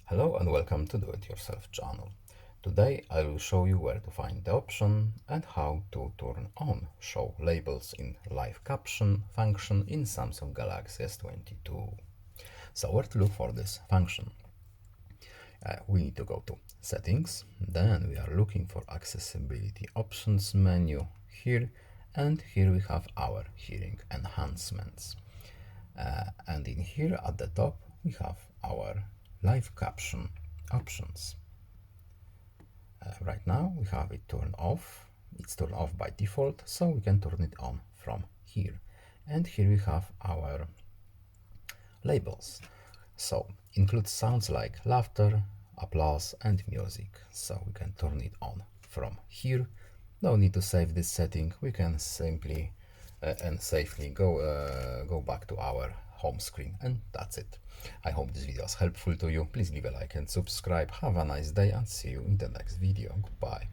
Hello and welcome to Do It Yourself channel. Today I will show you where to find the option and how to turn on show labels in live caption function in Samsung Galaxy S22. So where to look for this function? We need to go to settings, then we are looking for accessibility options menu here, and here we have our hearing enhancements. And in here at the top we have our live caption options. Right now we have it turned off. It's turned off by default, so we can turn it on from here. And here we have our labels. So includes sounds like laughter, applause and music. So we can turn it on from here. No need to save this setting. We can simply and safely go back to our home screen, and that's it. I hope this video was helpful to you. Please leave a like and subscribe. Have a nice day and see you in the next video. Goodbye.